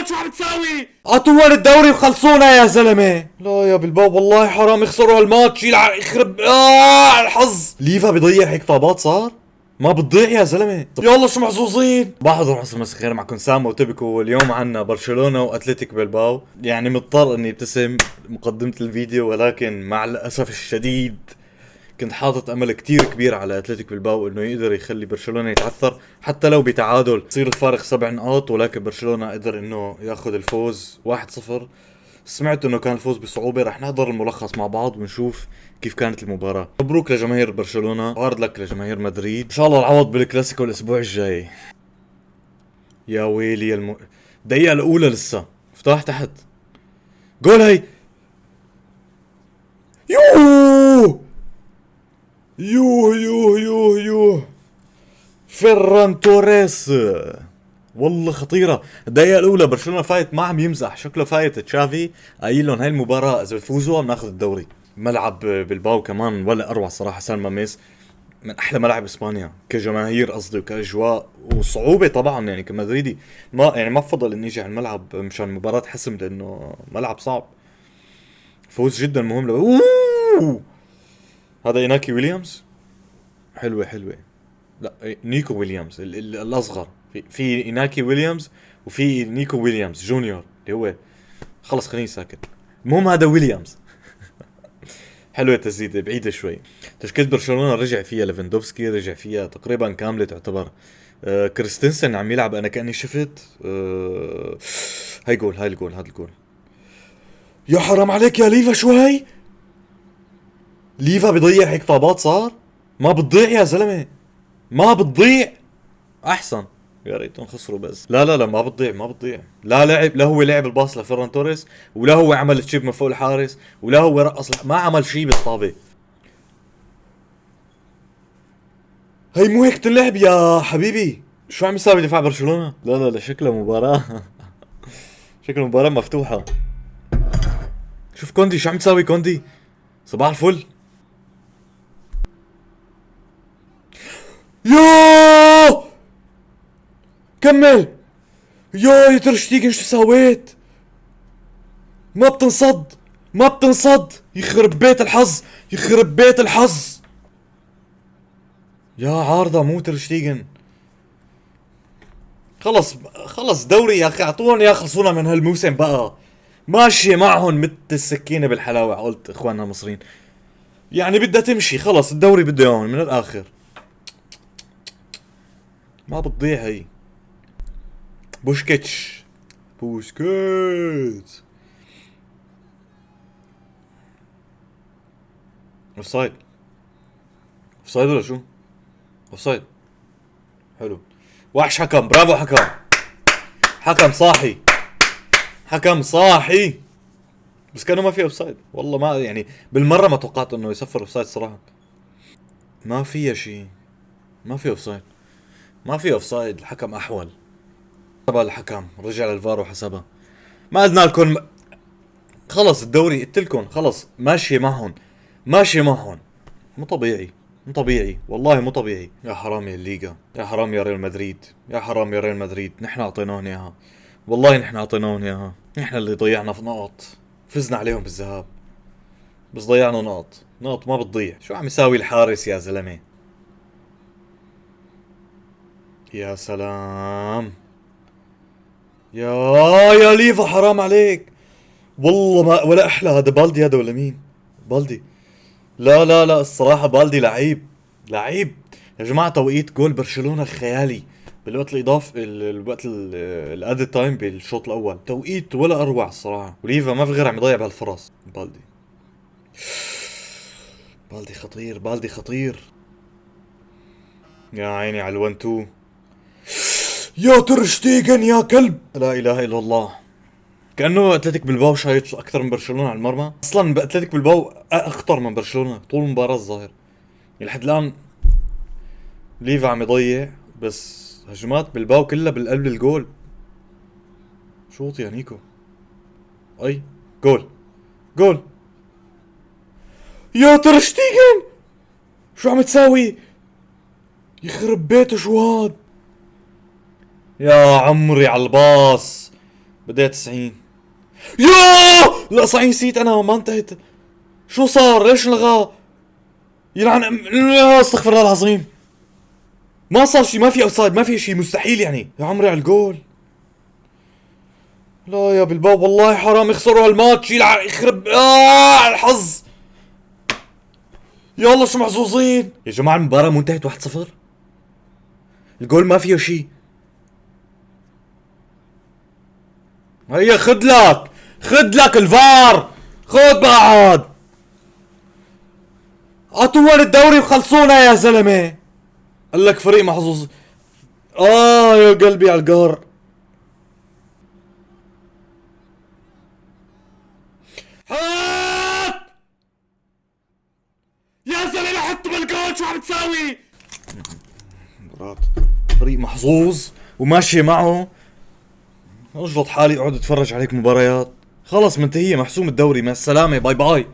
شو عم تساوي؟ اطول الدوري وخلصونا يا زلمه. لا يا بالباب والله حرام يخسروا هالماتش. يخرب الحظ. ليفا بيضيع هيك طابات صار؟ ما بتضيع يا زلمه. يلا شو محظوظين. بحضر عصر مساء الخير معكم سامو وتبكو. واليوم عنا برشلونه واتلتيك بلباو. يعني مضطر اني ابتسم مقدمه الفيديو، ولكن مع الاسف الشديد كنت حاطط امل كتير كبير على اتلتيك بلباو انه يقدر يخلي برشلونة يتعثر حتى لو بتعادل، يصير الفارق 7 نقاط، ولكن برشلونة قدر انه ياخذ الفوز 1-0. سمعت انه كان الفوز بصعوبة. رح نحضر الملخص مع بعض ونشوف كيف كانت المباراة. مبروك لجماهير برشلونة، وارد لك لجماهير مدريد. ان شاء الله العوض بالكلاسيكو الاسبوع الجاي. يا ويلي الدقيقة الاولى لسه فتح تحت. جول هي. يوه يوه فيران توريس. والله خطيرة. الدقيقة الأولى برشلونة فايت، ما عم يمزح، شكله فايت تشافي قايل لهم هاي المباراة إذا بتفوزوا بناخذ الدوري. ملعب بلباو كمان ولا أروع صراحة. سان ماميس من أحلى ملاعب إسبانيا كجماهير قصدي وكأجواء وصعوبة طبعا. يعني كمدريدي ما بفضل إني أجي على الملعب مشان المباراة حسم، لأنه ملعب صعب. فوز جدا مهم أوه. هذا إناكي ويليامز. حلوة. لا نيكو ويليامز الاصغر. في ايناكي ويليامز وفي نيكو ويليامز جونيور اللي هو خلص خليني ساكت. المهم هذا ويليامز. حلوه التسديده بعيده شوي. تشكيله برشلونه رجع فيها ليفاندوفسكي، رجع فيها تقريبا كامله تعتبر. كريستنسن عم يلعب. انا كاني شفت هاي الجول. هذا الجول. يا حرام عليك يا ليفا. شو هاي؟ ليفا بيضيع هيك طابات صار؟ ما بتضيع يا زلمه، ما بتضيع. احسن يا ريتهم خسروا بس. لا ما بتضيع. لا لعب، لا هو لعب الباص لفيران توريس، ولا هو عمل تشيب من فوق الحارس، ولا هو رقص، ما عمل شيء بالطابة. هي مو هيك تلعب يا حبيبي. شو عم يساوي دفاع برشلونة؟ لا شكلها مباراة. شكلها مباراة مفتوحة. شوف كوندي شو عم تساوي. كوندي صباح الفل. يوه كمل. يا تر شتيجن شو سويت؟ ما بتنصد. يخرب بيت الحظ. يا عارضة مو تر شتيجن. خلص دوري يا اخي. اعطونا يا خلصونا من هالموسم بقى. ماشية معهم مثل السكينة بالحلاوة. قلت اخواننا المصريين يعني بدها تمشي. خلص الدوري بده اياهم من الاخر. ما بتضيع هي. بوسكيتش. اوفسايد ولا شو؟ اوفسايد. حلو. وحش حكم. برافو حكم صاحي. بس كانوا ما في اوفسايد. والله ما يعني بالمرة ما توقعت انه يصفر اوفسايد صراحة. ما فيها شيء. ما في اوفسايد. الحكم احول. حسبها الحكم. رجع للفار وحسبها. ما قلنا لكم خلص الدوري قلت لكم خلص ماشي معهم. مو طبيعي والله مو طبيعي. يا حرام يا الليغا، يا حرام يا ريال مدريد. نحن اعطيناهم اياها. والله نحن اعطيناهم اياها. نحن اللي ضيعنا في نقط. فزنا عليهم بالذهاب بس ضيعنا نقط ما بتضيع. شو عم يساوي الحارس يا زلمه؟ يا سلام. يا ليفا حرام عليك. والله ما ولا احلى. هذا بالدي هذا ولا مين؟ بالدي. لا الصراحة بالدي لعيب يا جماعة. توقيت جول برشلونة خيالي بالوقت الإضافي. الوقت الأدي تايم بالشوط الأول. توقيت ولا أروع الصراحة. وليفا ما في غير عم يضيع بهالفرص. بالدي خطير. يا عيني على الون تو. يا ترشتيجن يا كلب. لا إله إلا الله. كأنه اتلتيك بالباو شايط أكثر من برشلونة على المرمى. أصلا بأتلتيك بالباو أخطر من برشلونة طول المباراة الظاهر. يعني لحد الآن ليفا عم يضيع بس هجمات بالباو كلها بالقلب الجول. شوط يا نيكو. اي جول. يا ترشتيجن شو عم تساوي؟ يخرب بيته شو هاد. يا عمري على الباص. بداية 90. يا لا صحيح نسيت انا ما انتهت. شو صار؟ ليش لغاه؟ يلعن لا استغفر الله العظيم. ما صار شي، ما في اوفسايد، ما في شي، مستحيل يعني. يا عمري على الجول. لا يا بالباب والله حرام يخسروا هالماتش. يلعن يخرب الحظ. يلا شو محظوظين يا جماعة. المباراة منتهت 1-0. الجول ما فيه شي. هيا خد لك الفار. خد بعد. عطونا الدوري وخلصونا يا زلمة. قال لك فريق محظوظ. يا قلبي على القهر. هات يا زلمة حط بالجول. شو عم تساوي؟ مرات فريق محظوظ وماشي معه. اجلط حالي اقعد اتفرج عليك مباريات. خلص منتهية، محسوم الدوري. مع السلامة، باي باي.